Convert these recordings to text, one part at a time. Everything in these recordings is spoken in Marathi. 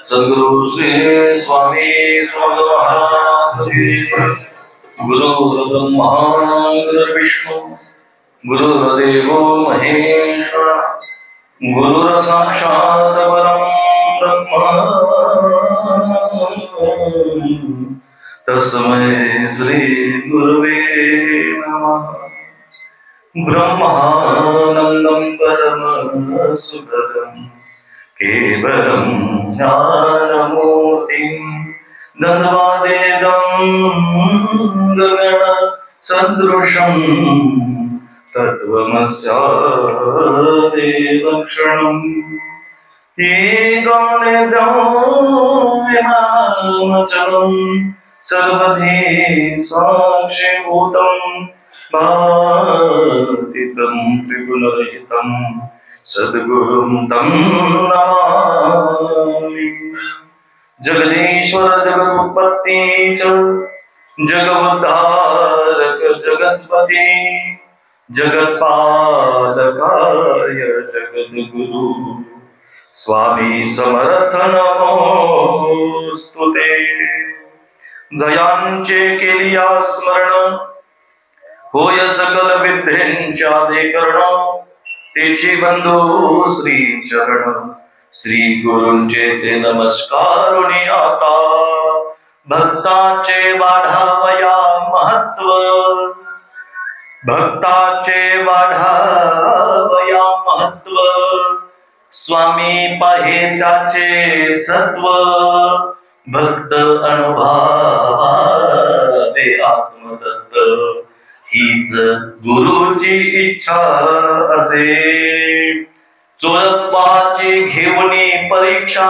सद्गुरु श्री स्वामी समर्थ गुरु ब्रह्मा गुरुर्विष्णु गुरुर्देवो महेश्वर गुरुर् साक्षात् परं ब्रह्म तस्मै श्री गुरुवे नमः। ब्रह्मानन्दं परमसुखदं केवलं ज्ञानमूर्तिं धन्वादेदं गगन सदृशं तत्त्वमस्यादेवक्षणम् ईगानिदं सर्वधि साक्षिभूतं भातितं त्रिगुणरहितं सद्गुरुं तं नमामि। जगदीश्वर जगदुत्पत्ति च जगवद्धारक जगत्पति जगत्पालकाय जगद्गुरु स्वामी समर्थ नमोस्तुते। जयांचे केलिया स्मरण होय सकल विद्येंच्या देकरण तेची बंधू श्री चरण श्री गुरूंचे ते नमस्कारुणी आता भक्ताचे वाढावया महत्व भक्ताचे वाढावया महत्व स्वामी पाहे त्याचे सत्व भक्त अनुभवे आत्मदत्त हीच गुरुची इच्छा असे। चोरत्वाची घेऊनी परीक्षा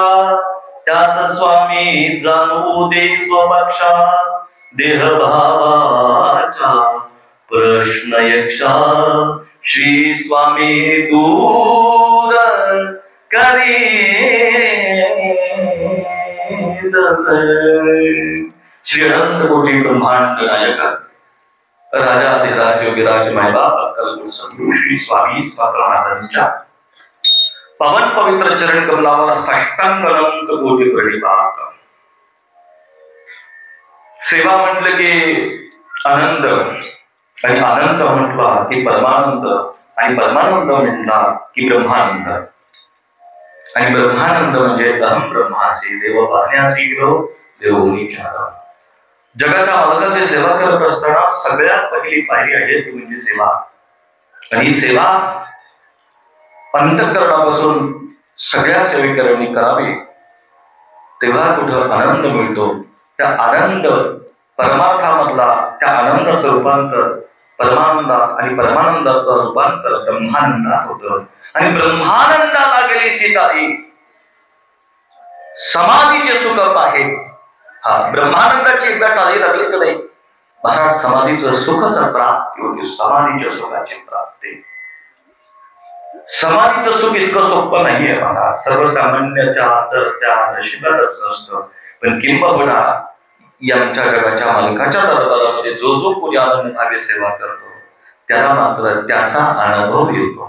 त्यास स्वामी जाणू दे स्वपक्षा देह भावाचा प्रश्न यक्षा श्री स्वामी दूर करी श्री अनंत कोटी ब्रह्मांड नायक राजाधिराज योगीराज मायबाप अक्कलकोट सद्गुरु श्री स्वामी स्वातंत्र्यांच्या पवन पवित्र चरण कमलावर साष्टांग अनंत कोटी प्रणिपात। सेवा म्हटलं की आनंद आणि आनंद म्हटला की परमानंद आणि परमानंद म्हटला की ब्रह्मानंद आणि ब्रह्मानंद म्हणजे अहम ब्रह्मासी देव पाहण्यासी गेलो देवभूमी ख्यात। जगाच्या मालकाची सेवा करत असताना सगळ्यात पहिली पायरी आहे ती म्हणजे सेवा आणि ही सेवा अंतःकरणापासून सगळ्या सेवेकरांनी करावी तेव्हा कुठं आनंद मिळतो। त्या आनंद परमार्थामधला त्या आनंदाचं रूपांतर परमानंदात आणि परमानंदाचं रूपांतर ब्रह्मानंदात होतं आणि ब्रह्मानंदाला गेली सीताई समाधीचे सुख आहे। हा ब्रह्मानंदाची एकदा टाळी लागली की नाही महाराज समाधीचं सुखच प्राप्ती होती समाधीच्या सुखाची प्राप्ती। समाधीचं सुख इतकं सोपं नाहीये महाराज सर्वसामान्याच्या तर त्या नशिबातच नसतं पण किंबहुना यांच्या जगाच्या मालकाच्या दरबारामध्ये जो जो कोणी आनंद भावे सेवा करतो त्याला मात्र त्याचा अनुभव येतो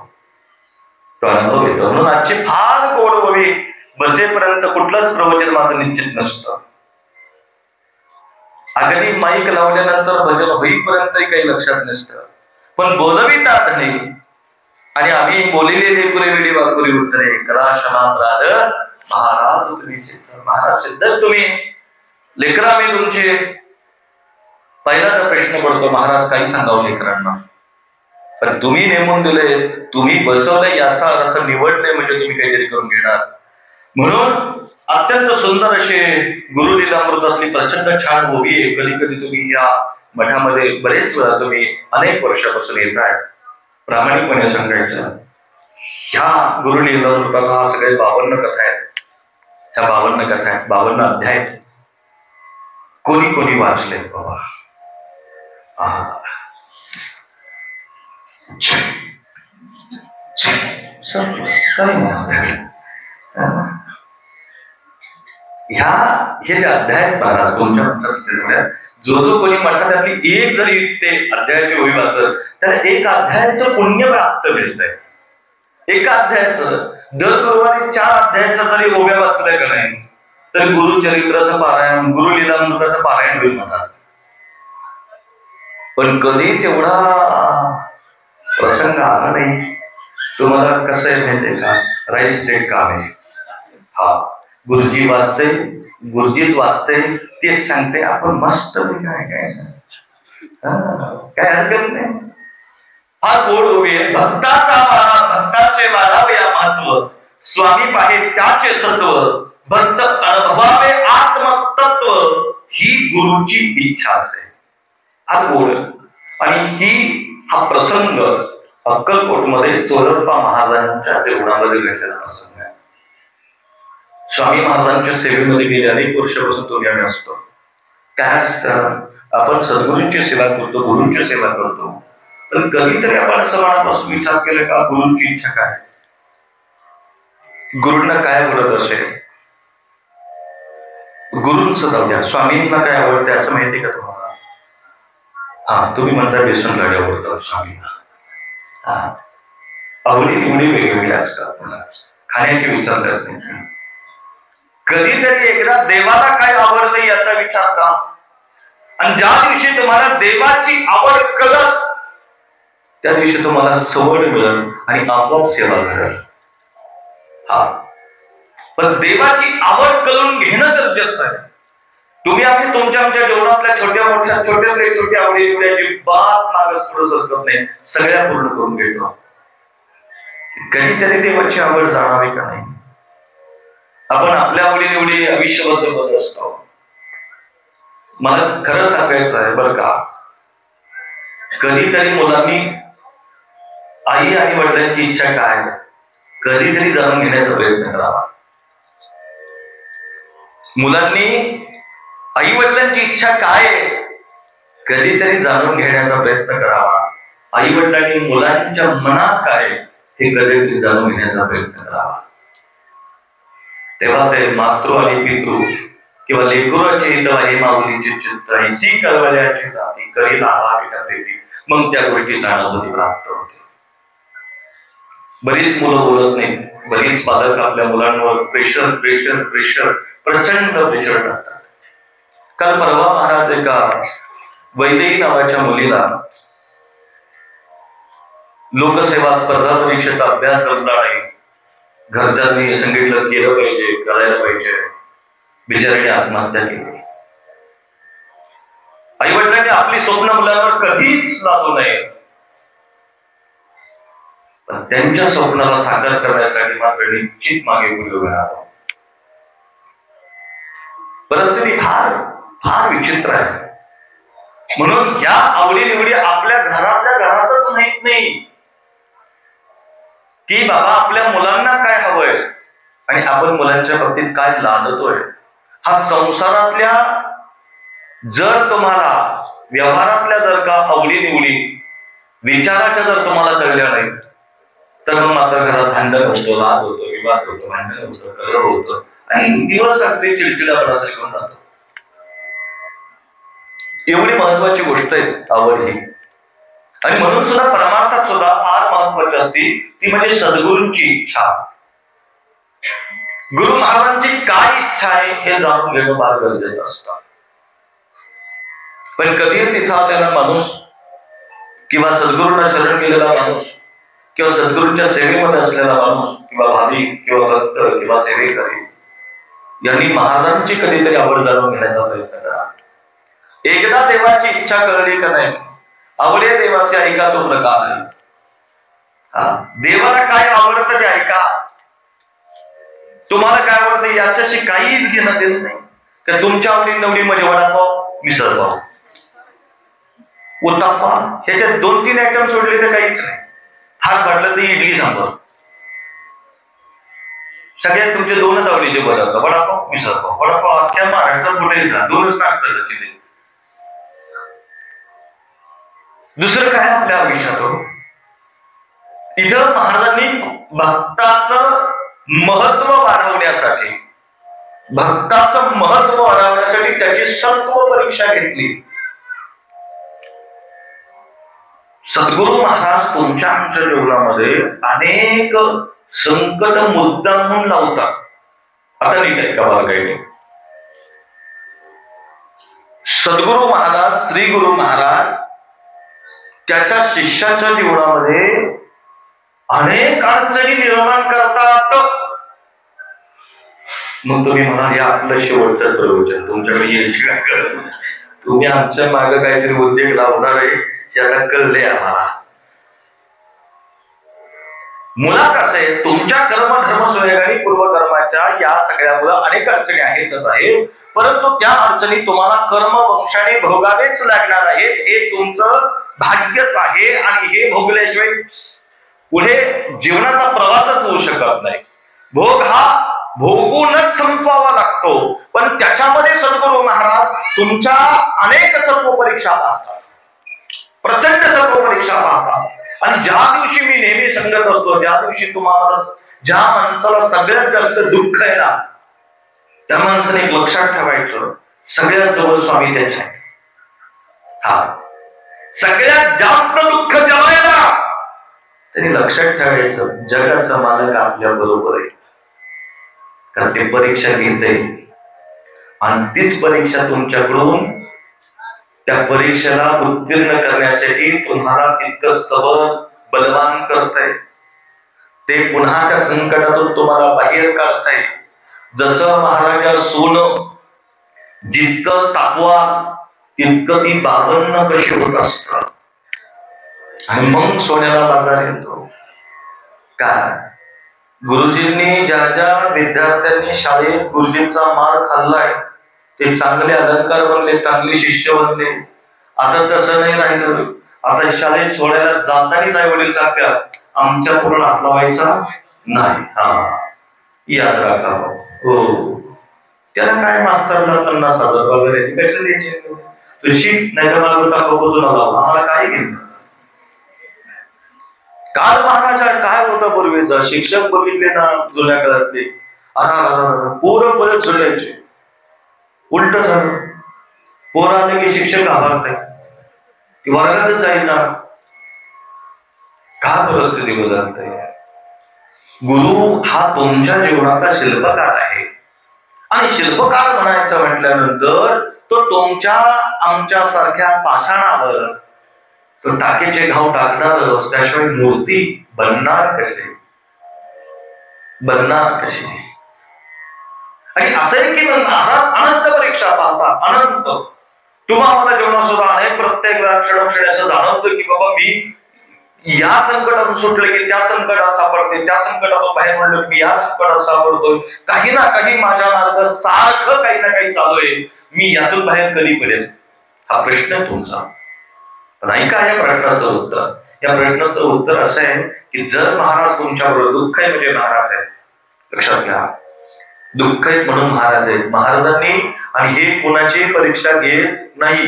तो अनुभव येतो। म्हणून आजची फार गोड ओवी बसेपर्यंत कुठलंच प्रवचन माझं निश्चित नसतं। अगदी माईक लावल्यानंतर भजन होईपर्यंतही काही लक्षात नसतं पण बोलविता धनी आणि आम्ही बोलिलेले पुरे वेळी वाकुरी उत्तरे कला क्षमा प्राद महाराज तुम्ही सिद्ध महाराज सिद्ध तुम्ही लेकरा मी तुमचे पहिला तर प्रश्न पडतो महाराज काही सांगावं लेकरांना पण तुम्ही नेमून दिले तुम्ही बसवले याचा अर्थ निवडले म्हणजे तुम्ही काहीतरी करून घेणार। म्हणून अत्यंत सुंदर असे गुरुलीलामृतातली प्रचंड छान ओवी आहे। कधी कधी तुम्ही या मठामध्ये बरेच वेळा तुम्ही अनेक वर्षापासून येत आहे प्रामाणिकपणे सांगायचं ह्या गुरुलीलामृतात हा सगळे 52 कथा आहेत ह्या 52 कथा आहेत, 52 अध्याय कोणी कोणी वाचले बाबा? काय हे जे अध्याय आहेत महाराज तुमच्या जो जो कोणी म्हणतात त्यातली एक जरी ते अध्यायाची ओळी वाचत त्याला एक अध्यायाचं पुण्य प्राप्त मिळतंय. एका अध्यायाचं दर गुरुवारी 4 अध्यायाचं जरी ओव्या वाचलंय का नाही तरी गुरुचरित्राचं पारायण, गुरुलीलामृताचं पारायण होईल म्हणतात. पण कधी तेवढा प्रसंग आला नाही. तुम्हाला कसं आहे माहितीये का? राईस स्टेट काम आहे. गुरुजी वाचते, गुरुजीच वाचते, तेच सांगते, आपण मस्त काय हरकत नाही. फार गोड उभी आहे. भक्ताचा वारा भक्ताचे वारावे या महत्व, स्वामी पाहे त्याचे सत्व, भक्त अनुभवावे आत्मतत्व, ही गुरुची इच्छा असे. हा गोड आणि हा प्रसंग अक्कलकोटमध्ये चोरप्पा महाराजांच्या देवळामध्ये घडलेला प्रसंग आहे. स्वामी महाराजांच्या सेवेमध्ये गेले अनेक वर्षापासून तो आम्ही असतो. काय असतं, आपण सद्गुरूंची सेवा करतो, गुरूंची सेवा करतो, पण कधीतरी आपण असं मनापासून विचार केला का गुरूंची इच्छा काय, गुरूंना काय आवडत असेल? गुरूंचं जाऊ द्या, स्वामींना काय आवडते असं माहिती का तुम्हाला? तुम्ही म्हणता बेसन लाडू आवडतात स्वामींना. आवडी निवडी वेगवेगळ्या असतात, खाण्याची विचारल्याच नाही. कधीतरी एकदा देवाला काय आवडते याचा विचार करा, आणि ज्या दिवशी तुम्हाला देवाची आवड कळत त्या दिवशी तुम्हाला सवड मिळेल आणि आपोआप सेवा घडेल. पण देवाची आवड करून घेणं गरजेचं आहे. तुम्ही आम्ही तुमच्या आमच्या जीवनातल्या छोट्या मोठ्या छोट्या आवडी अजिबात मागच पुढे सरकत नाही, सगळ्या पूर्ण करून घेतो. कधीतरी देवाची आवड जाणावी का नाही? आपण आपल्या आवडी निवडी आयुष्यबद्दल बघत असतो. मला खरं सांगायचं आहे बरं का, कधीतरी मुलांनी आई आणि वडिलांची इच्छा काय कधीतरी जाणून घेण्याचा प्रयत्न करावा. मुलांनी आई वडिलांची इच्छा काय कधीतरी जाणून घेण्याचा प्रयत्न करावा. आई वडिलांनी मुलांच्या मनात काय हे कधीतरी जाणून घेण्याचा प्रयत्न करावा. तेव्हा ते मातृ आणि पितृ किंवा लेकराचे हितवाही माऊलीची चित्त ऐसी कळवळ्याची जाती करी लावा प्रेती, मग त्या गोष्टीचा अनुभूती प्राप्त होते. बरीच मुलं बोलत नाही, बरीच पालक आपल्या मुलांवर प्रेशर प्रेशर प्रेशर प्रचंड प्रेशर टाकतात. काल परवा महाराज एका वैदेही नावाच्या मुलीला लोकसेवा स्पर्धा परीक्षेचा अभ्यास जमला नाही, घरच्यांनी सांगितलं केलं पाहिजे, करायला पाहिजे, बिचारीने आत्महत्या केली. आई वडिलांनी आपली स्वप्न मुलांवर कधीच लादू नये, पण त्यांच्या स्वप्नाला साकार करण्यासाठी मात्र निश्चित मागे पुढे उभे राहावं. परिस्थिती फार फार विचित्र आहे. म्हणून या आवडी निवडी आपल्या घरातच माहित नाही की बाबा आपल्या मुलांना काय हवंय आणि आपण मुलांच्या बाबतीत काय लादतोय. हा संसारातल्या जर तुम्हाला व्यवहारातल्या जर का आवडी निवडी विचाराच्या जर तुम्हाला कळल्या नाही तर मग मात्र घरात भांडण होतो, वाद होतो, विवाद होतो, भांडण होतं, कलह होतं आणि दिवस अगदी चिडचिडापणा घेऊन जातो. एवढी महत्वाची गोष्ट आहे आवड ही. आणि म्हणून सुद्धा परमार्थात सुद्धा फार महत्वाची असते ती म्हणजे सद्गुरूंची इच्छा. गुरु महाराजांची काय इच्छा आहे हे जाणून घेणं फार गरजेचं असतं. पण कधीच इथं आलेला माणूस किंवा सद्गुरूंना शरण गेलेला माणूस किंवा सद्गुरूंच्या सेवेमध्ये असलेला माणूस किंवा भाविक किंवा भक्त किंवा सेवेकरी यांनी महाराजांची कधीतरी आवड जाणून घेण्याचा प्रयत्न करा. एकदा देवाची इच्छा कळली का नाही, आवडे देवाचे ऐका तो प्रकार आहे. देवाला काय आवडतं ते ऐका. तुम्हाला काय आवडतं याच्याशी काहीच घेणं देत नाही. का तुमच्या आवडी नवडी म्हणजे वडापाव, मिसळपाव, उत्तप्पा ह्याच्यात 2-3 आयटम सोडले तर काहीच नाही. हात भरलं तर इडली सांबर. सगळ्यात तुमचे दोनच आवडीचे पदार्थ, वडापाव मिसळपाव. वडापाव अख्ख्या महाराष्ट्रात कुठेही जा, दोनच नाश्ता तिथे. दुसरं काय आपल्या आयुष्यात हो? इथं महाराजांनी भक्ताचं महत्व वाढवण्यासाठी, त्याची सत्व परीक्षा घेतली. सद्गुरू महाराज तुमच्या आमच्या जीवनामध्ये अनेक संकट मुद्दाम म्हणून लावतात. आता नाही काय का मला काही नाही. सद्गुरू महाराज, श्री गुरु महाराज त्याच्या शिष्याच्या जीवनामध्ये अनेक अडचणी निर्माण करतात. मग तुम्ही म्हणा हे आपलं शेवटचं प्रवचन, तुमच्याकडे यायची काय गरज नाही, तुम्ही आमच्या मागे काहीतरी उद्योग लावणार आहे याला कळले आम्हाला. मुळात असे तुमच्या कर्म धर्म सुयोगाने पूर्वकर्माच्या या सगळ्यामुळे अनेक अडचणी आहेतच आहे, परंतु त्या अडचणी तुम्हाला कर्म वंशाने भोगावेच लागणार आहेत. हे तुमचं भाग्यच आहे आणि हे भोगल्याशिवाय पुढे जीवनाचा प्रवासच होऊ शकत नाही. भोग हा भोगूनच संपवावा लागतो, पण त्याच्यामध्ये सद्गुरू महाराज तुमच्या अनेक सत्व परीक्षा पाहतात, प्रचंड सत्व परीक्षा पाहतात. आणि ज्या दिवशी मी नेहमी सांगत असतो, त्या दिवशी तुम्हाला ज्या माणसाला सगळ्यात जास्त दुःख आहे ना, त्या माणसाने एक लक्षात ठेवायचं, सगळ्यात जवळ स्वामी त्याच्या आहे. हा सगळ्यात जास्त दुःख जेव्हा आहे ना, तरी लक्षात ठेवायचं जगाचा मालक आपल्या बरोबर आहे. कारण ते परीक्षा घेते आणि तीच परीक्षा तुमच्याकडून त्या परीक्षेला उत्तीर्ण करण्यासाठी तुम्हाला तितकं सबळ बलवान करताय. ते पुन्हा त्या संकटातून तुम्हाला बाहेर काढताय. जसं महाराजा सोनं जितकं तापवाल तितकं ती बावन्न कशी होत असतात. आणि मग सोन्याला बाजार येतो. काय गुरुजींनी ज्या ज्या विद्यार्थ्यांनी शाळेत गुरुजींचा मार खाल्लाय ते चांगले अलंकार बनले, चांगले शिष्य बनले. आता तसं नाही राहिलं. आता शाळेत सोडायला जातानीच आई वडील सांगतात आमच्या पूर्ण हात लावायचा नाही. हा याद राखा. हो त्याला काय मास्तरला 50,000 वगैरे कशाला द्यायचे? तू शिक नाही तर माझं टाका बजून लावा, आम्हाला काय घेतलं. काल महाराजा काय होता पूर्वीचा, शिक्षक बघितले ना जुन्या काळातले, पोरं परत झुलायचे. उलट झालं, पोरं आले की शिक्षक घाबरताय की वर्गातच जाईल ना. का परिस्थिती बदलते? गुरु हा तुमच्या जीवनाचा शिल्पकार आहे. आणि शिल्पकार म्हणायचं म्हटल्यानंतर तो तुमच्या आमच्या सारख्या पाषाणावर तो टाकेचे घाव टाकणार, त्याशिवाय मूर्ती बनणार कशी? आणि असं आहे की महाराज अनंत परीक्षा पाहतात, अनंत. तुम्हाला जेवणा सुद्धा अनेक प्रत्येक क्षण असं जाणवतं की बाबा मी या संकटातून सुटले की त्या संकटात सापडते, त्या संकटातून बाहेर पडलो की मी या संकटात सापडतोय. काही ना काही माझ्या मार्ग सारखं काही ना काही चालू आहे. मी यातून बाहेर कधी पडेल हा प्रश्न तुमचा. पण ऐका या प्रश्नाचं उत्तर. या प्रश्नाचं उत्तर असं आहे की जर महाराज तुमच्याबरोबर दुःख आहे म्हणजे महाराज आहेत. लक्षात घ्या, दुःख आहेत म्हणून महाराज आहेत. महाराजांनी आणि हे कोणाची परीक्षा घेत नाही,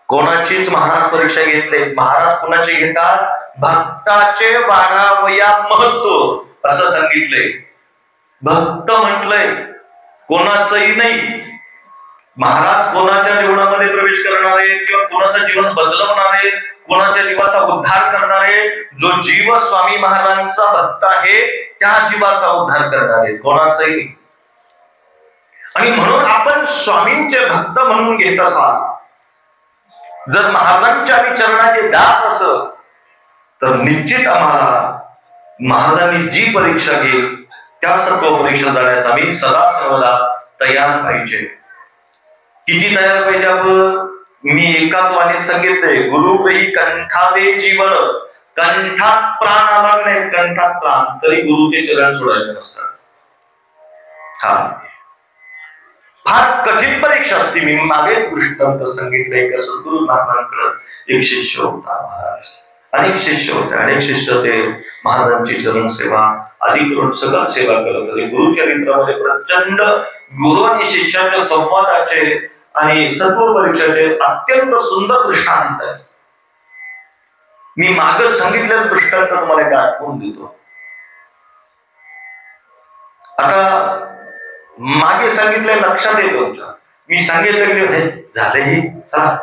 कोणाचीच महाराज परीक्षा घेत नाही. महाराज कोणाचे घेतात? भक्ताचे वाढावया महत्व असं सांगितलंय. भक्त म्हटलंय, कोणाचंही नाही. महाराज कोणाच्या जीवनामध्ये प्रवेश करणारे किंवा कोणाचं जीवन बदलवणारे, कोणाच्या जीवाचा उद्धार करणारे, जो जीव स्वामी महाराजांचा भक्त आहे त्या जीवाचा उद्धार करणारे, कोणाचंही नाही. आणि म्हणून आपण स्वामींचे भक्त म्हणून घेत असाल, जर महाराजांच्या विचरणाचे दास असत तर निश्चित आम्हाला महाराजांनी जी परीक्षा घेईल त्या सर्व परीक्षा जाण्यास आम्ही सदा सर्वदा तयार पाहिजे. किती तयार पाहिजे आपण? मी एकाच वाणीत सांगितलंय, गुरुही कंठावे जीवन, कंठात प्राण आला नाही, कंठात प्राण तरी गुरुचे चरण सोडायचे नसतात. हा फार कठीण परीक्षा असते. मी मागे दृष्टांत सांगितलंय का सद्गुरू महाराजांकडे एक शिष्य होता. महाराज अनेक शिष्य होते, अनेक शिष्य ते महाराजांची चरण सेवा आदी करून सगळं सेवा करत होते. गुरुचरित्रामध्ये प्रचंड गुरु आणि शिष्याच्या संवादाचे आणि सत्व परीक्षाचे अत्यंत सुंदर दृष्टांत आहे. मी माग सांगितलेलं दृष्टांत तुम्हाला एक आठवून देतो. आता मागे सांगितलं लक्षात येतो. मी सांगितलं की झाले हे चला,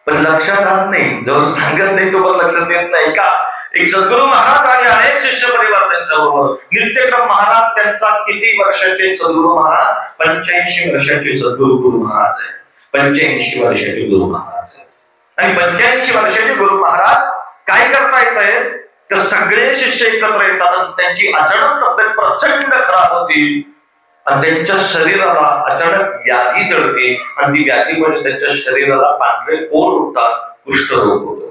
पण लक्षात राहत नाही. जो सांगत नाही तो पण लक्षात येत नाही का. एक सद्गुरू महाराज आणि अनेक शिष्य परिवार त्यांच्या बरोबर. नित्यक्रम महाराज त्यांचा किती वर्षाचे सद्गुरू महाराज? 85 वर्षाचे सद्गुरू गुरु महाराज आहे. 85 वर्षाचे गुरु महाराज आहे. आणि 85 वर्षाचे गुरु महाराज काय करता येत आहे तर सगळे शिष्य एकत्र येतात. त्यांची अचानक तब्येत प्रचंड खराब होती आणि त्यांच्या शरीराला अचानक व्याधी जळते आणि ती व्याधीमुळे त्यांच्या शरीराला पांढरे कोर उठतात. कुष्ठरोग होतो,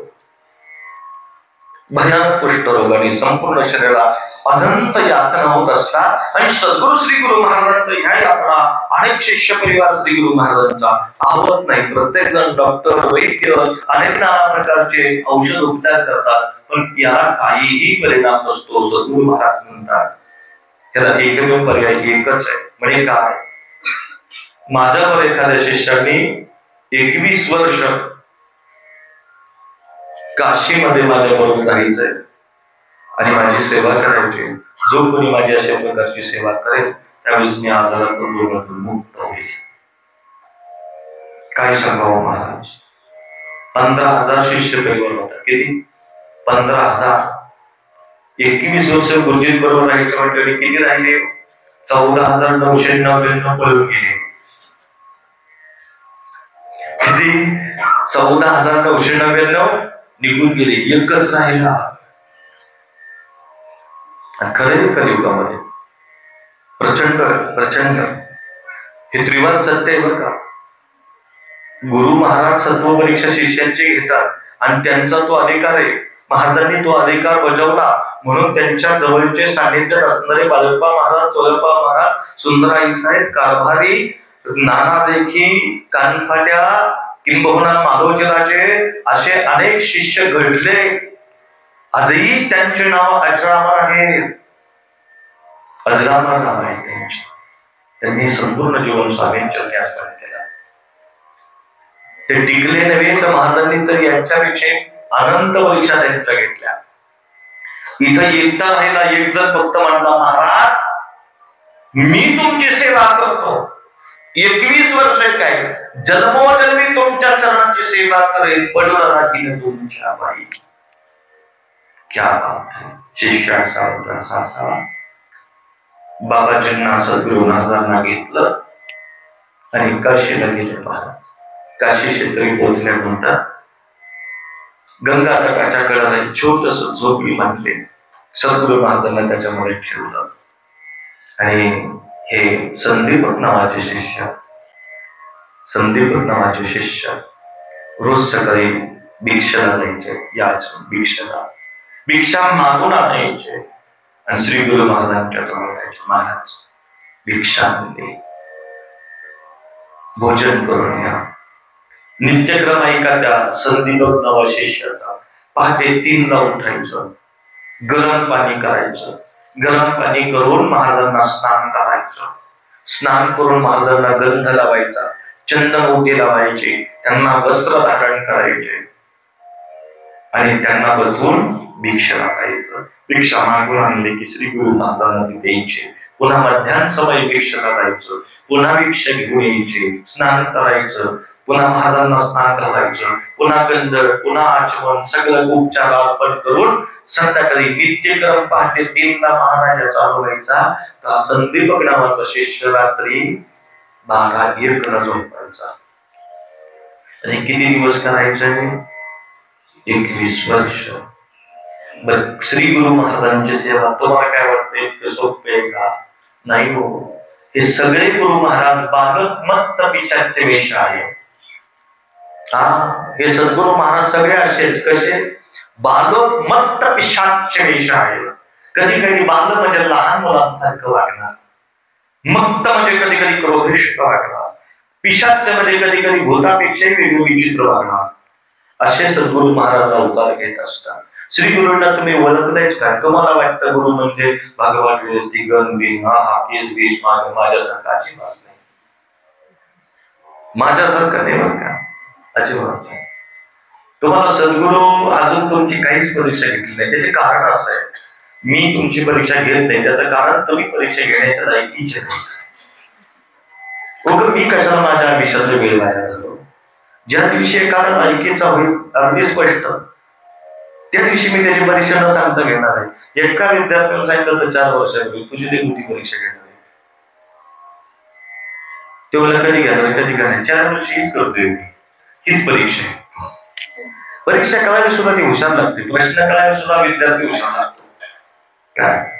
भयानक कुष्ठरोग आणि संपूर्ण शरीराला अनंत यातना होत असतात. आणि सद्गुरू श्री गुरु महाराजांचा ह्या यातना अनेक शिष्य परिवार श्री गुरु महाराजांचा आवत नाही. प्रत्येक जण डॉक्टर वैद्य अनेक नाना प्रकारचे औषध उपचार करतात, पण याला काहीही परिणाम नसतो. सद्गुरू महाराज म्हणतात त्याला एकमेव पर्याय एकच आहे. म्हणजे काय? माझ्यावर एखाद्या शिष्याने 21 वर्ष काशीमध्ये माझ्या बरोबर राहायचंय आणि माझी सेवा करायची. जो कोणी माझी अशा प्रकारची सेवा करेल त्यावेळेस मी आजारातून मुक्त होईल. काय सांगावं महाराज. 15,000 शिष्य परिवार होता. किती? 15,000. 21 वर्ष गुरुजीत बरोबर राहायचं म्हणजे किती राहिले? 14,999 पळून गेले. किती? 14,999 निघून गेले. एकच राहिला. खरे कलियुगामध्ये प्रचंड प्रचंड हे त्रिवार सत्य आहे बरं का. गुरु महाराज सत्व परीक्षा शिष्यांचे घेतात आणि त्यांचा तो अधिकार आहे. महाराजांनी तो अधिकार बजावला म्हणून त्यांच्या जवळचे सानिध्यात असणारे बालप्पा महाराज, चोलप्पा महाराज, सुंदराई साहेब, कारभारी, नाना देखी, कानफाट्या, किंबहुना माधवजीराजे असे अनेक शिष्य घडले. आजही त्यांचे नाव अजरामर आहेत. अजरामर नाव आहे त्यांचे. त्यांनी संपूर्ण जीवन स्वामींच्या अर्पण केलं. ते टिकले नव्हे तर महाराजांनी तर यांच्यापेक्षा अनंत परीक्षा त्यांच्या घेतल्या. इथं एकटा राहिला एक जण फक्त म्हणला महाराज मी तुमची सेवा करतो. 21 वर्ष काय जन्मोजन्मी तुमच्या चरणाची सेवा करेल. पडून राहील तुमच्या बाई. क्या बात है. शिष्याचा असा बाबाजींना सद्गुरू महाराजांना घेतलं आणि काशीला गेले महाराज. काशी क्षेत्री पोहोचल्या म्हणतात गंगा तटाच्या कडाला एक छोटस झोपडी बांधले. सद्गुरू महाराजांना त्याच्यामुळे ठेवलं. आणि हे संदीपक नावाचे शिष्य रोज सकाळी भिक्षाला जायचे. याच भिक्षा मागून आणायचे आणि श्री गुरु महाराजांच्या जवळ जायचे. महाराज भिक्षा दे, भोजन करून या. नित्यक्रम ऐका त्या संदीपक नावा शिष्याचा. पहाटे 3ला उठायचं, गरम पाणी करायचं. गरम पाणी करून महाराजांना स्नान करायचं. स्नान करून महाराजांना गंध लावायचा, चंदन ओटी लावायचे, त्यांना वस्त्र धारण करायचे आणि त्यांना बसवून भिक्षा लागायचं. भिक्षा मागून आणले की श्री गुरु महाराजांना ती द्यायचे. पुन्हा मध्यान समय भिक्षेला जायचं, पुन्हा भिक्षा घेऊन यायचे, स्नान करायचं, पुन्हा महाराजांना स्नान घालायचं, पुन्हा गंध, पुन्हा आचमन, सगळं उपचार अर्पण करून संध्याकाळी नित्यक्रम पहाटे 3ला महाराजा चालू व्हायचा. तर संदीपक नावाचा शिष्य रात्री 12-1ला झोपायचा. आणि किती दिवस करायचं? 21 वर्ष. श्री गुरु महाराजांची सेवा तुम्हाला काय वाटतं इतकं सोपे का? नाही हो. हे सगळे गुरु महाराज बालक मत्त पिशाचे वेश आहे. हे सद्गुरू महाराज सगळे असेच. कसे? बालक मत्त पिशाचे वेश आहे. कधी कधी बालक म्हणजे लहान मुलांसारखं वागणार, मत्त म्हणजे कधी कधी क्रोधिष्ट वागणार, पिशाच म्हणजे कधी कधी भूतापेक्षाही वेगळं विचित्र वागणार. असे सद्गुरू महाराज अवतार घेत असतात. श्री गुरुंना तुम्ही ओळखलायच का? तुम्हाला वाटतं गुरु म्हणजे भगवान व्यवस्थित गणबिन हा केस बीस माझ्यासारखा अजिबात नाही, माझ्यासारखं नाही बरं का, अजिबात नाही. तुम्हाला सद्गुरू अजून तुमची काहीच परीक्षा घेतली नाही. त्याचे कारण असं आहे, मी तुमची परीक्षा घेत नाही त्याचं कारण तुम्ही परीक्षा घेण्याच्या लायकीचे नाही. मी कशाला माझ्या आयुष्यात वेळ वाया झालो? ज्या दिवशी एखादा लायकीचा होईल अगदी स्पष्ट, त्या दिवशी मी त्याची परीक्षा न सांगता घेणार आहे. एका विद्यार्थ्याला सांगितलं तर 4 वर्ष होईल, तुझी ते मोठी परीक्षा घेणार आहे. तेवढं कधी घेणार, कधी घेणार? 4 वर्षी हीच करतोय मी, हीच परीक्षा आहे. परीक्षा कळायला सुद्धा ती हुशार लागते, प्रश्न कळायला सुद्धा विद्यार्थी हुशार लागतो. काय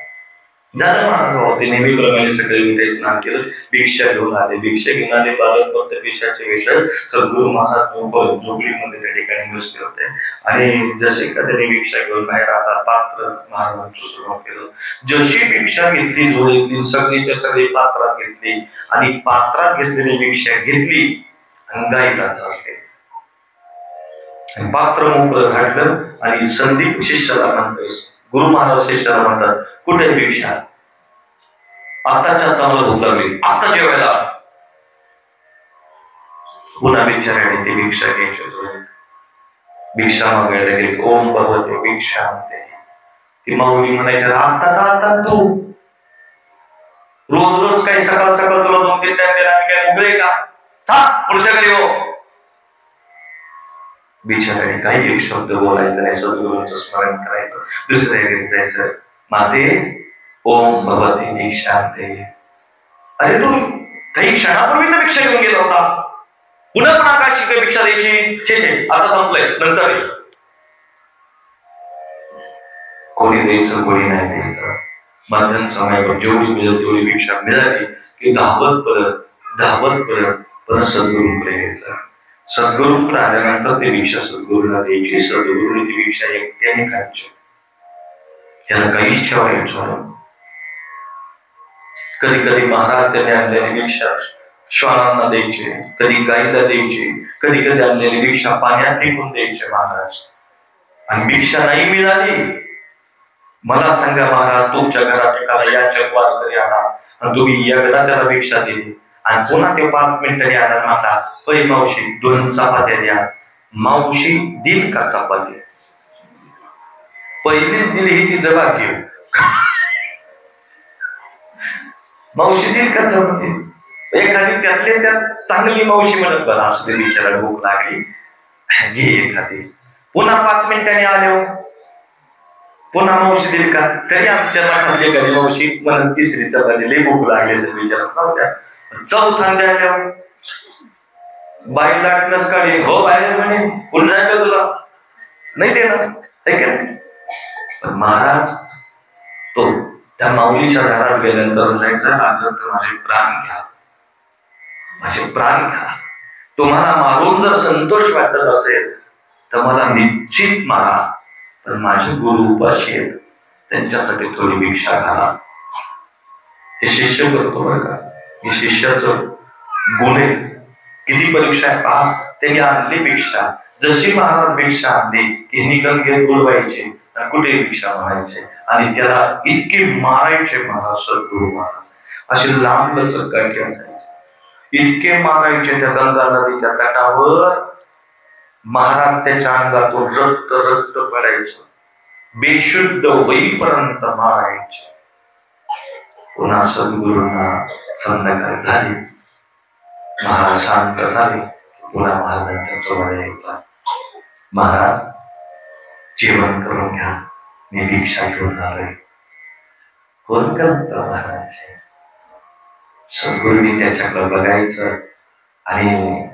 झालं महाराज? ते नेहमीप्रमाणे सगळे विषय स्नान केलं, भिक्षा घेऊन आले. भिक्षा घेऊन आले पालक पेशाचे विषय सद्गुरू महाराज झोपडीमध्ये त्या ठिकाणी बसले होते. आणि जसे का त्यांनी भिक्षा घेऊन बाहेर आला, पात्र महाराजांचं सुरुवात केलं. जशी भिक्षा घेतली, जोडीतली सगळीच्या सगळी पात्रात घेतली आणि पात्रात घेतलेली भिक्षा घेतली आणि गाईला चालले. पात्र मोकळं झाडलं आणि संदीप शिष्याला म्हणतोय, गुरु महाराज शिष्याला म्हणतात, कुठे भिक्षा? आताच्या आता मला भूक लागली, आता जेवायला. पुन्हा बिचाऱ्याने ती भिक्षा घ्यायची, भिक्षा मागायला गेली. ओम भगवते भिक्षा म्हणते. ती माऊली म्हणायची, आता तू रोज रोज काही सकाळ सकाळ तुला 2-3 टाइम दिला, काय उभे का? था पुढच्या घरी हो. बिचाराने काही एक शब्द बोलायचा नाही, सद्गुरूंचं स्मरण करायचं, दुसऱ्या घरी जायचं. माते ओम भगवती भिक्षांते. अरे तू काही क्षणापूर्वी तर भिक्षा घेऊन गेला होता, पुन्हा पण आकाशी काही भिक्षा द्यायची? छे, आता संपलंय, नंतर कोणी द्यायचं कोणी नाही द्यायचं. मध्यम समयावर जेवढी मिळेल तेवढी भिक्षा मिळाली की धावत परत सद्गुरूंकडे यायचं. सद्गुरूंकडे आल्यानंतर ते भिक्षा सद्गुरूंना द्यायची, सद्गुरूंनी ती भिक्षा एकट्याने खायची, याला काहीच ठेवायचं. कधी कधी महाराज त्यांनी आणलेली भिक्षा श्वानांना द्यायचे, कधी गाईला द्यायची, कधी कधी आणलेली भिक्षा पाण्यात फेकून द्यायचे महाराज. आणि भिक्षा नाही मिळाली, मला सांगा महाराज, तुमच्या घरात एखादा याचक वारकरी आला आणि तुम्ही एकदा त्याला भिक्षा दिली आणि पुन्हा ते 5 मिनिटांनी आला, माझा पै मावशी 2 चपात्या द्या. मावशी दिल का चपाती? पहिलीच दिली ही तिचं भाग्य. मावशी दिल का चपाती? एखादी त्यातले त्यात चांगली मावशी म्हणत, बरं असू दे, बिचारा भूक लागली, घे एखादी. पुन्हा 5 मिनिटांनी आले, पुन्हा मावशी दिल का? तरी आमच्या मठातले कधी मावशी म्हणत, तिसरी चपाती, लई भूक लागली असेल बिचारा. चौथ्यांदा आल्या, बाई लाटणंच काढी, हो बाहेर म्हणे, पुन्हा जायचं तुला नाही देणार, पण महाराज तो त्या माऊलीच्या घरात गेल्यानंतर जायचं, माझे प्राण घ्या, माझे प्राण घ्या. तुम्हाला मारून जर संतोष वाटत असेल तर मला निश्चित मारा, तर माझे गुरु उपाशी आहेत, त्यांच्यासाठी थोडी भिक्षा घाला. हे शिष्य करतो बरं का, हे शिष्याचं गुण आहे. किती परीक्षा आहे पहा, त्यांनी आणली भिक्षा. जशी महाराज भिक्षा आणली की निकल घेत बोलवायचे, कुठे भिक्षा म्हणायचे आणि त्याला इतके मारायचे महाराज, सद्गुरू महाराज असे लांब लचक काठी असायचे, इतके मारायचे. त्या गंगा नदीच्या तटावर महाराज त्याच्या अंगातून रक्त पडायचं, बेशुद्ध होईपर्यंत मारायचे. पुन्हा सद्गुरूंना संध्याकाळ झाली, महाराज शांत झाले, पुन्हा महाराजांच्या जवळ यायचा. महाराज जेवण करून घ्या, मी भिक्षा घेऊन आलोय. कोण करत महाराज? सद्गुरूंनी त्याच्याकडे बघायचं आणि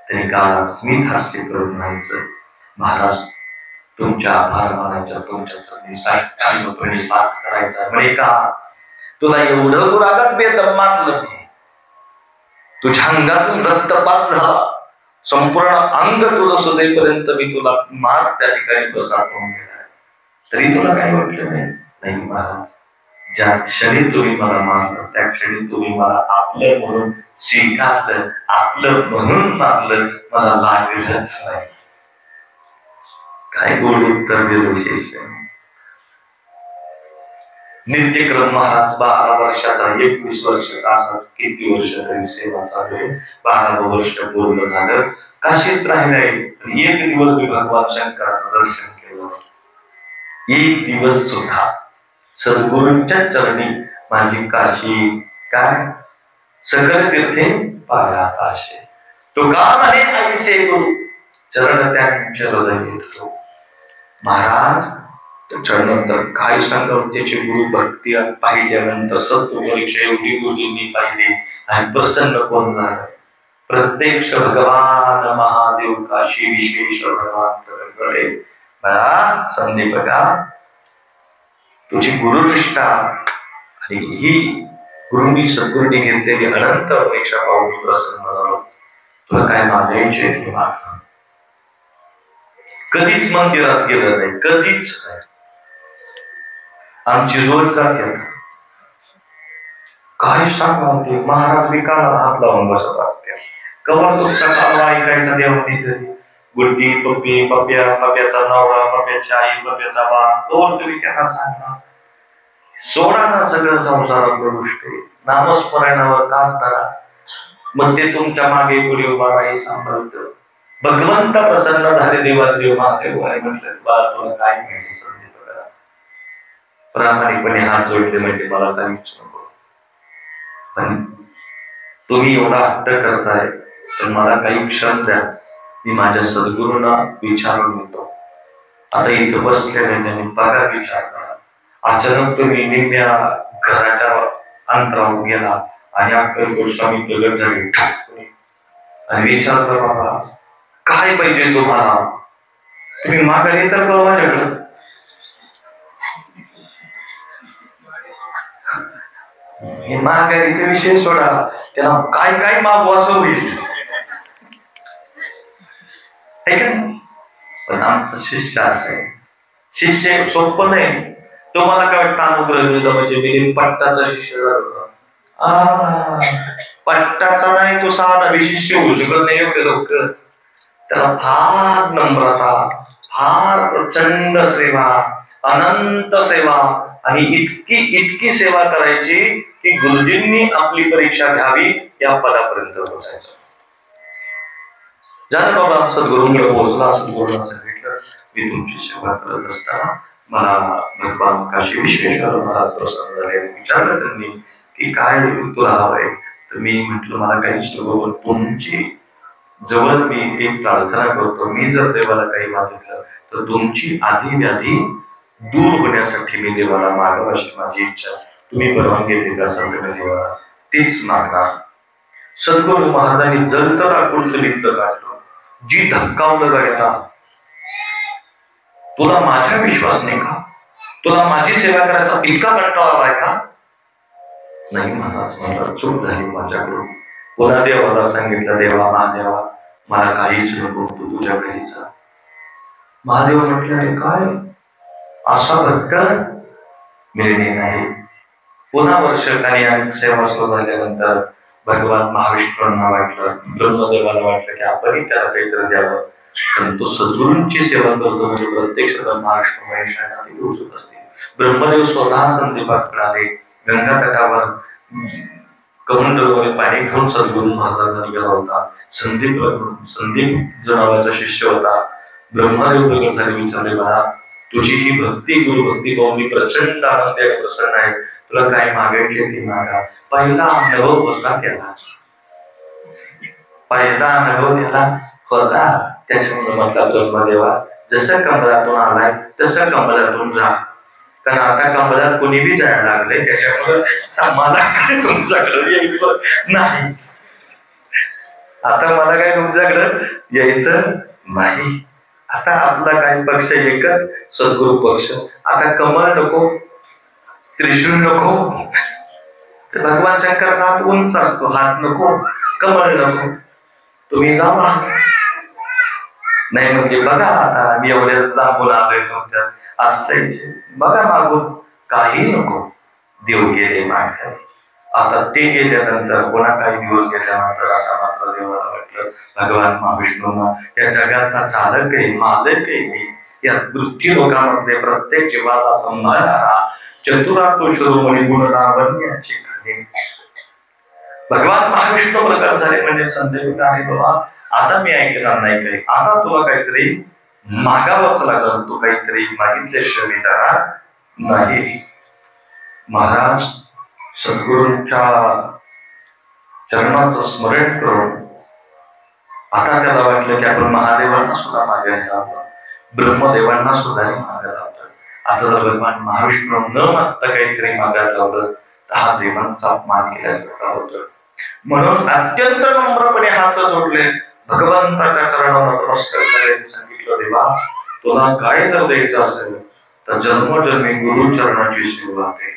त्यांनी काळात स्मित हास्य करून म्हणायचं, महाराज तुमच्या आभार मानायचा, तुमच्या चरणी साष्टांगपणे पाठ करायचा. म्हणे का तुला एवढं दुरागत बेदम मानलं मी, तुझ्या अंगातून रक्तपात झाला, संपूर्ण अंग तुझं सुजेपर्यंत मी तुला मार त्या ठिकाणी बसा करून गेला, तरी तुला काय वाटलं नाही? नाही महाराज, ज्या क्षणी तुम्ही मला मारलं त्या क्षणी तुम्ही मला आपलं म्हणून स्वीकारलं, आपलं म्हणून मारलं, मला लागलंच नाही. काय गोड उत्तर दिलं शिष्य. नित्यक्रम महाराज 12 वर्षाचा, 21 वर्षाचा, असं किती वर्ष तरी सेवा चालू आहे. 12 वर्ष पूर्ण झालं, काशीत राहिलाय. एक दिवस मी भगवान शंकराचं दर्शन केलं. एक दिवस सुद्धा सद्गुरूंच्या चरणी माझी काशी काय सकल तीर्थे पायापाशी. तो का म्हणे ऐसे गुरु चरण त्यांच्या हृदय येतो. महाराज त्याच्यानंतर काय सांगावं, त्याची गुरु भक्ती पाहिल्यानंतर सत्व परीक्षा एवढी गुरुजींनी पाहिली आणि प्रसन्न कोण झालं. प्रत्यक्ष भगवान महादेव काशी विश्वेश्वर भगवान प्रकट झाले. बघा संदीप, बघा तुझी गुरुनिष्ठा आणि ही गुरुंनी सद्गुरूंनी घेतलेली अनंत परीक्षा पाहून प्रसन्न झालो. तुला काय मागायचे ते माग. कधीच मंदिरात गेलं नाही, कधीच नाही. आमची रोज जाते. काय सांगा ते महाराज विकाला हात लावून बसत असते. कवर तो सकाळ ऐकायचा देवानी तरी गुड्डी पप्पी, पप्प्या, पप्प्याचा नवरा, पप्प्याची आई, पप्प्याचा बाप, तो तुम्ही त्यांना सांगा सोडा ना सगळं संसारातलं गोष्टी, नामस्मरणावर कास धरा. मग ते तुमच्या मागे पुढे उभा राही सांभाळत. भगवंत प्रसन्न झाले. देवादेव महादेव आहे म्हटलं बा तुला काय माहिती. संधी प्रामाणिकपणे हात जोडले म्हणजे मला काहीच नको. पण तुम्ही एवढा हट्ट करताय तर मला काही क्षण द्या, मी माझ्या सद्गुरूंना विचारून येतो. आता इथं बसलेले त्यांनी बघा विचार करा. अचानक तुम्ही निम्या घराच्या अंतरावर गेला आणि अक्कलकोट स्वामी प्रगट झाले आणि विचारलं बाबा काय पाहिजे तुम्हाला, तुम्ही माघारी तर का माझ्याकडं. हे माघारीचे विषय सोडा, त्याला काय काय मागू असं होईल. पण आमचं शिष्य असं आहे. शिष्य सोपं नाही. तुम्हाला काय वाटतं अनुग्रह म्हणजे मी पट्टाचा शिष्य झालो. पट्टाचा नाही, तो साधा विशिष्य होऊ शकत नाही एवढे लोक. त्याला फार नम्रता, फार प्रचंड सेवा, अनंत सेवा आणि इतकी इतकी सेवा करायची की गुरुजींनी आपली परीक्षा घ्यावी या पदापर्यंत पोहोचायचं. झालं बाबा सद्गुरूंकडे पोहोचला. सद्गुरूंना सांगितलं मी तुमची सेवा करत असताना मला भगवान काशी विश्वेश्वर महाराज प्रसन्न झाले. विचारलं त्यांनी की काय तुला हवंय. तर मी म्हटलं मला काहीच नको, तुमची जवळ मी एक प्रार्थना करतो. मी जर देवाला काही मागितलं तर तुमची आधी व्याधी दूर होण्यासाठी मी देवाला मागावं अशी माझी इच्छा. तुम्ही परवानगी देत असाल तर मी देवाला तीच मागणार. सद्गुरू महाराजांनी जलत लाकूड चुलीतलं काढलं. जी धक्कावलं गाड्याला, तुला माझ्या विश्वास नाही का, तुला माझी सेवा करायचा इतका कंटाळा आलाय का. नाही महाराज मला चूक झाली माझ्याकडून. पुन्हा देवाला सांगितलं देवा महादेवा मला काहीच नको, तू तुझ्या घरी जा. महादेव म्हटले अरे काय असा धक्का मिळणे नाही. पुन्हा वर्षकाने आणि सेवा सुरू झाल्यानंतर भगवान महाविष्णूंना वाटलं, ब्रह्मदेवाला वाटलं की आपणही त्याला काहीतरी द्यावं. कारण तो सद्गुरूंची सेवा करतो म्हणजे प्रत्यक्ष महाविष्णू महेशांना पोहोचत असते. ब्रह्मदेव स्वतः संदीपात आले. गंगा तटावर कमंडलमध्ये पाणी घेऊन सद्गुरू महाराजांना गेला होता. संदीप जो नावाचा शिष्य होता. ब्रह्मदेव प्रगट झाले. विचारले मला तुझी ही भक्ती गुरुभक्ती पाहून मी प्रचंड आनंदाने प्रसन्न आहे. तुला काय मागायचे ते मागा. पहिला अनुभव होता त्याला, पहिला अनुभव त्याला होता. त्याच्यामुळे म्हटला ब्रह्मदेवा जसं कमलातून आलाय तसं कमलातून जा. कारण आता कमलात कोणी बी जायला लागले त्याच्यामुळे मला काय तुमच्याकडे यायचं नाही. आता मला काय तुमच्याकडे यायचं नाही. आता आपला काय पक्ष एकच सद्गुरु पक्ष. आता कमल नको, त्रिशूळ नको. भगवान शंकरचा हात उंच असतो, हात नको, कमळ नको. तुम्ही जावा. नाही म्हणजे बघा आता मी एवढ्या लांबून आलोय तुमच्या असल्याचे बघा मागून काही नको. देव गेले मागे. आता ते गेल्यानंतर पुन्हा काही दिवस गेल्यानंतर आता मात्र देवाला वाटलं भगवान महाविष्णूंना या जगाचा चालक आहे, मालक आहे मी. या मृत्यू लोकांमध्ये प्रत्येक जीवाला संभाळणारा चतुरातो शिरोमणी गुण लावण्याची खरे भगवान महाविष्णू प्रकार झाले म्हणजे संदेह आहे बाबा आता मी ऐकणार नाही काही, आता तुला काहीतरी मागावंच लागल, तू काहीतरी मागितल्याशिवाय जाणार नाही. महाराज सद्गुरूंच्या चरणाचं स्मरण करून आता त्याला वाटलं की आपण महादेवांना सुद्धा मागायला लावलं, ब्रह्मदेवांना सुद्धा मागायला लावलं. आता जर भगवान महाविष्णू न मागता काहीतरी मागायला लावलं तर हा देवांचा अपमान केल्यासारखा होतं. म्हणून अत्यंत नम्रपणे हात जोडले, भगवंताच्या चरणाला नमस्कार करायला सांगितलं, देवा तुला काय जर द्यायचं असेल तर जन्मोजन्मी गुरु चरणाची सेवा आहे.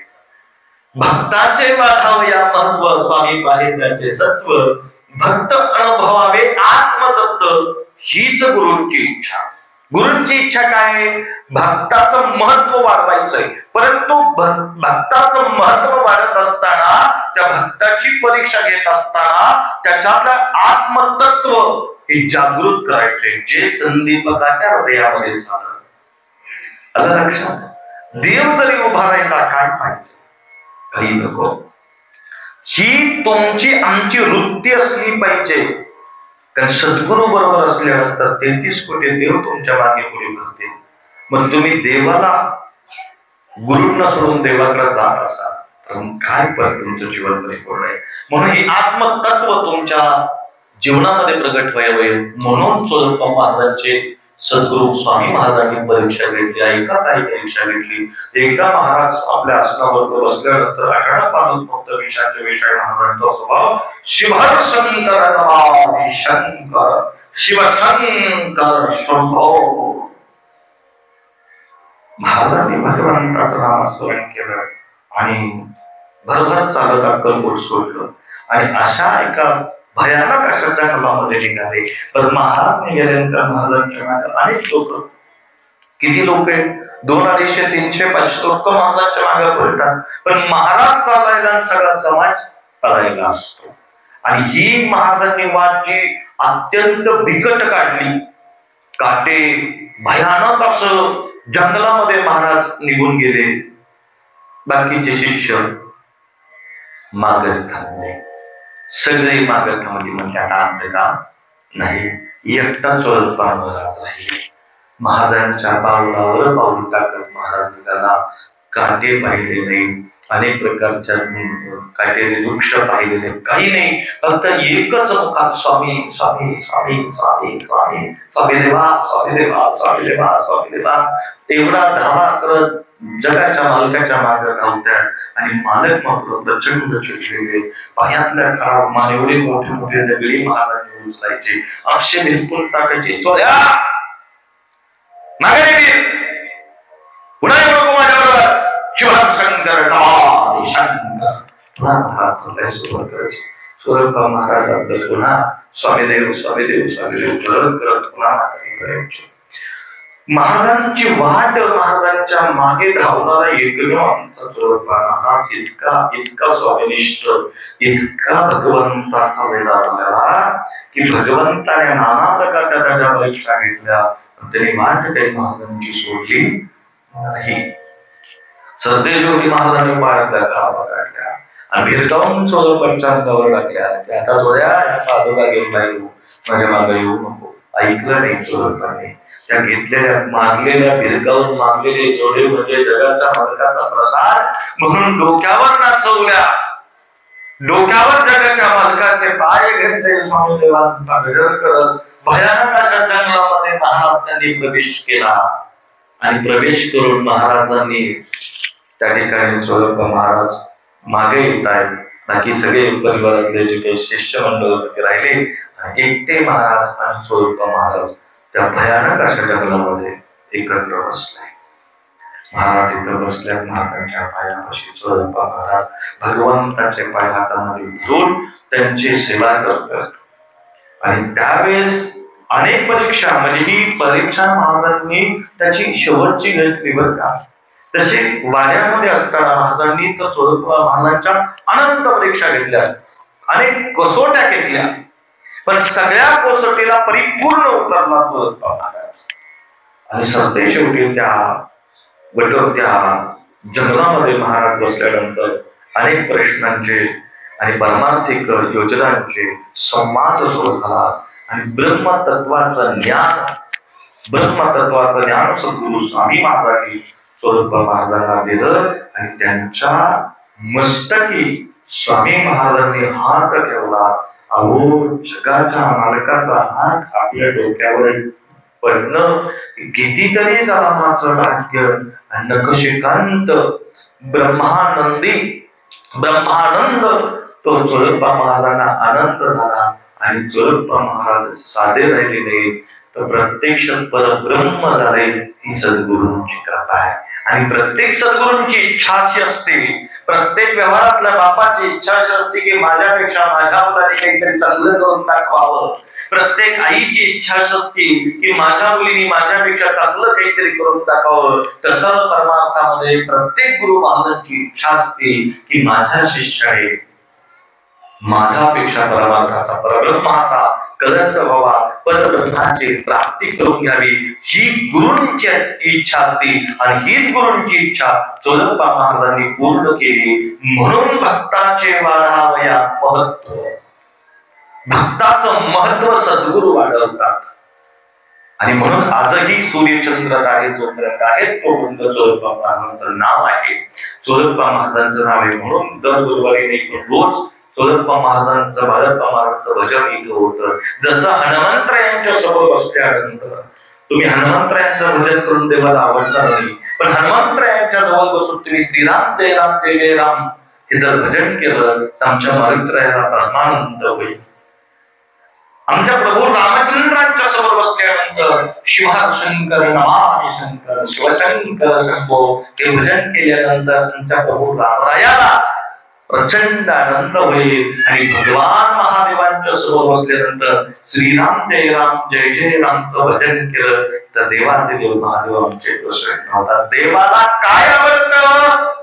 भक्ताचे वाढावे या महत्व, स्वामी पाहे त्याचे सत्व, भक्त अनुभवावे आत्मतत्व, हीच गुरूंची इच्छा. गुरूंची इच्छा काय? भक्ताचं महत्व वाढवायचंय. परंतु भक्ताचं महत्व वाढत असताना, त्या भक्ताची परीक्षा घेत असताना त्याच्यातलं आत्मतत्व हे जागृत करायचे, जे संदीपकाच्या हृदयामध्ये झालं. आलं लक्षात? देव जरी उभा राहिला काय पाहिजे? काही नको. ही तुमची आमची वृत्ती असली पाहिजे. कारण सद्गुरू बरोबर असल्यानंतर 33 कोटी देव तुमच्या मागे पुढे करते. मग तुम्ही देवाला गुरूंना सोडून देवाकडे जात असाल तर काय पण तुमचं जीवन परिपूर्ण आहे. म्हणून हे आत्मतत्व तुमच्या जीवनामध्ये प्रगट व्हावे म्हणून चोरप्पा महाराजांचे सद्गुरू स्वामी महाराजांनी परीक्षा घेतली. ऐका काय परीक्षा घेतली. एका महाराज आपल्या आसनावर बसल्यानंतर 18 पादूक फक्त विषाचे विषय महाराजांचा स्वभाव शिवहर शंकर नमामि शंकर शिवशंकर शंभो. महाराजांनी भगवंताचं नामस्मरण केलं आणि भरभर चालत अक्कलकोट सोडलं आणि अशा एका भयानक अशा जंगलामध्ये निघाले. तर महाराज निघाल्यानंतर महाराजांच्या मागे अनेक लोक, किती लोक आहेत? 200, 250, 300, 500 लोक महाराजांच्या मागे पडतात. पण महाराज चालायला सगळा समाज पळायला असतो. आणि ही महाराजांनी वाट जी अत्यंत बिकट काढली, काटे भयानक असं जंगलामध्ये महाराज निघून गेले. बाकीचे शिष्य मागच थांबले. सगळे मागत थांबली. म्हणजे आता आमचं काम नाही, एकटा चोरप्पा महाराज आहे. महाराजांच्या पावलावर पाऊल टाकत महाराज निघाला. काटे पाहिले नाही, अनेक प्रकारच्या काटेरी वृक्ष पाहिले नाही, काही नाही. फक्त एकच मुखात स्वामी स्वामी स्वामी स्वामी स्वामी स्वामी देवा स्वामी देवा स्वामी देवा स्वामी देवा एवढा धावा करत जगाच्या मालकाच्या मागे धावतात. आणि मालक मात्र प्रचंड चिडलेले, पायातल्या खराब मान एवढे मोठे मोठे दगडी महाराज उचलायचे, अक्षय बिलकुल टाकायचे. चोऱ्या मागे पुन्हा नको माझ्याबरोबर शिवशंकर नमामि शंकर. पुन्हा महाराज चालायला सुरुवात करायची. चोरप्पा महाराज आपलं पुन्हा स्वामीदेव स्वामीदेव स्वामीदेव करत करत पुन्हा करायचे. महाराजांची वाट, महाराजांच्या मागे धावणारा एकमेव आमचा चोरप्पा महाराज इतका इतका स्वामीनिष्ठ, इतका भगवंताचा वेडा झाला की भगवंताने नाना प्रकारच्या त्याच्या परीक्षा घेतल्या, त्यांनी वाट काही महाराजांची सोडली नाही. सरदेशोरी महाराजांनी पायातल्या काळावा काढल्या आणि भिरकावून चोरप्पांच्या अंगावर टाकल्या की आता चोऱ्या या पादुका घेऊन येऊ, माझ्या मागे येऊ नको. ऐकलं नाही चोरप्पाने. त्या घेतलेल्या मागलेल्या भिरकावून मागलेले जोडे म्हणजे जगाच्या मालकाचा प्रसाद म्हणून डोक्यावर नाचवल्या. डोक्यावर जगाच्या मालकाचे पाय घेतले. स्वामी देवांचा गजर करत भयानक अशा जंगलामध्ये महाराज त्यांनी प्रवेश केला. आणि प्रवेश करून महाराजांनी त्या ठिकाणी चोरप्पा महाराज मागे येत आहेत. बाकी सगळे परिवारातले जे काही शिष्य मंडळ होते राहिले, एकटे महाराज आणि चोरप्पा महाराज त्या भयानक अशा जंगलामध्ये एकत्र बसले. महाराज इथं बसल्या. महाराजांच्या पायापाशी चोरप्पा महाराज भगवंताचे पाय हातामध्ये घेऊन त्यांची सेवा करतात. आणि त्यावेळेस अनेक परीक्षा, म्हणजे ही परीक्षा महाराजांनी त्याची शेवटची घेतली बरं का. तसे वाड्यामध्ये असताना महाराजांनी तर चोरप्पा महाराजांच्या अनंत परीक्षा घेतल्या, अनेक कसोट्या घेतल्या, पण सगळ्या कसोटीला परिपूर्ण उतरला चोरप्पा महाराज. आणि सरते शेवटी त्या वटवत्या जंगलामध्ये महाराज बसल्यानंतर अनेक प्रश्नांचे आणि परमार्थिक योजनांचे संवाद सुरू झाला आणि ब्रह्मतत्वाचं ज्ञान सद्गुरु स्वामी महाराजांनी स्वरूप महाराजांना दिलं आणि त्यांच्या मस्तकी स्वामी महाराजांनी हात ठेवला. अहो, जगाच्या मालकाचा हात आपल्या डोक्यावर पडणं कितीतरी झाला माझं भाग्य. आणि नखशिकांत ब्रह्मानंद तो चोळप्पा महाराजांना आनंद झाला. आणि चोळप्पा महाराज साधे राहिले नाही तर प्रत्यक्ष परब्रह्म झाले. ही सद्गुरूंची कृपा आहे. आणि प्रत्येक सद्गुरूंची इच्छा अशी असते, प्रत्येक व्यवहारातल्या बापाची इच्छा अशी असते की माझ्यापेक्षा माझ्या मुलाने काहीतरी चांगलं करून दाखवावं. प्रत्येक आईची इच्छा अशी असते की माझ्या मुलीने माझ्यापेक्षा चांगलं काहीतरी करून दाखवावं. तसं परमार्थामध्ये प्रत्येक गुरु महाराजांची इच्छा असते की माझ्या शिष्याने माझ्यापेक्षा परमार्थाचा परब्रह्माचा कलश व्हावा, परब्रह्माची प्राप्ती करून घ्यावी, ही गुरूंची इच्छा असते. आणि हीच गुरूंची इच्छा चोळप्पा महाराजांनी पूर्ण केली. म्हणून भक्ताचे वाढावया महत्व, भक्ताचं महत्व सद्गुरू वाढवतात. आणि म्हणून आजही सूर्यचंद्र तारे जोपर्यंत आहेत तोपर्यंत चोळप्पा महाराजांचं नाव आहे. चोळप्पा महाराजांचं नाव आहे. म्हणून दर गुरुवारी रोज चोळप्पा महाराजांचं बाळप्पा महाराजांचं भजन इथं होतं. जसं हनुमंतरायांच्या समोर बसल्यानंतर तुम्ही हनुमंतरायांचं भजन करून देवाला आवडणार नाही, पण हनुमंतरायांच्या जवळ बसून तुम्ही श्रीराम जय राम जय जय राम हे जर भजन केलं तर आमच्या मारुतीरायाला परमानंद होईल. आमच्या प्रभू रामचंद्रांच्या समोर बसल्यानंतर शिवशंकर नमामि शंकर शिवशंकर शंभो हे भजन केल्यानंतर आमच्या प्रभू रामरायाला प्रचंड आनंद होईल. आणि भगवान महादेवांच्या समोर बसल्यानंतर श्रीराम जय जय रामचं भजन केलं तर देवादिदेव महादेव आमचे प्रसन्न होतात. देवाला काय आवडतं?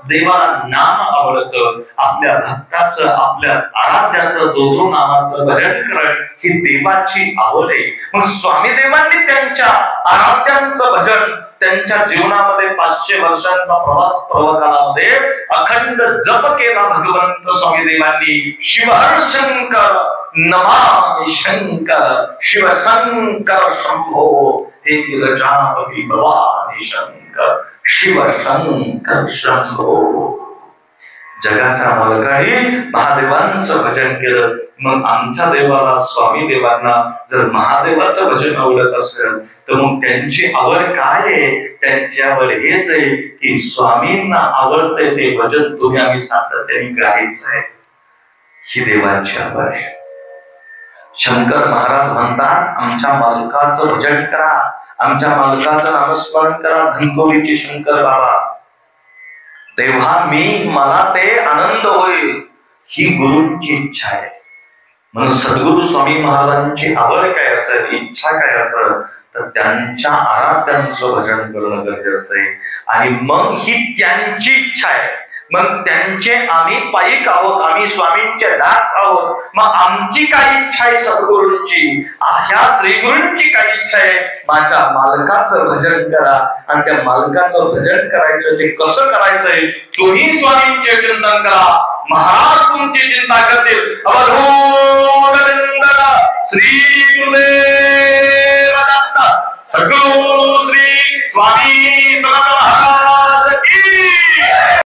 देवाला नाम आवडतं. आपल्या भक्ताचं, आपल्या आराध्याचं जो नामाचं भजन करणं ही देवाची आवड आहे. मग स्वामी देवांनी त्यांच्या आराध्यांचं भजन त्यांच्या जीवनामध्ये 500 वर्षांचा प्रवास प्रवाकालामध्ये अखंड जप केला. भगवंत स्वामी देवांनी शिवशंकर नमामि शंकर शिवशंकर शंभो हे गिरजापती भवानी शंकर शिवशंकर शंभो. जगाच्या मालकाने महादेवांचं भजन केलं. मग आमच्या देवाला स्वामी देवांना जर महादेवाचं भजन आवडत असेल तर मग त्यांची आवड काय आहे? त्यांच्यावर हेच आहे की स्वामींना आवडतंय ते भजन तुम्ही आम्ही सातत्याने गायचंय. ही देवाची आवड आहे. शंकर महाराज म्हणतात आमच्या मालकाचं भजन करा, आमच्या मालकाचं नामस्मरण करा, धनकोलीचे शंकर बाबा. तेव्हा मला ते आनंद होईल. ही गुरूंची इच्छा आहे. म्हणून सद्गुरु स्वामी महाराजांची आवड काय असेल, इच्छा काय असेल तर त्यांच्या आराध्यांचं भजन करणं गरजेचं आहे. आणि मग ही त्यांची इच्छा आहे. मग त्यांचे आम्ही पायिक आहोत, आम्ही स्वामींचे दास आहोत. मग आमची काय इच्छा आहे सद्गुरूंची, ह्या श्रीगुरूंची काय इच्छा आहे? माझ्या मालकाचं भजन करा. आणि त्या मालकाचं भजन करायचं ते कसं करायचंय? तुम्ही स्वामींचे चिंतन करा, महाराज तुमची चिंता करतील. श्री गुरुदेव दत्त सद्गुरु श्री स्वामी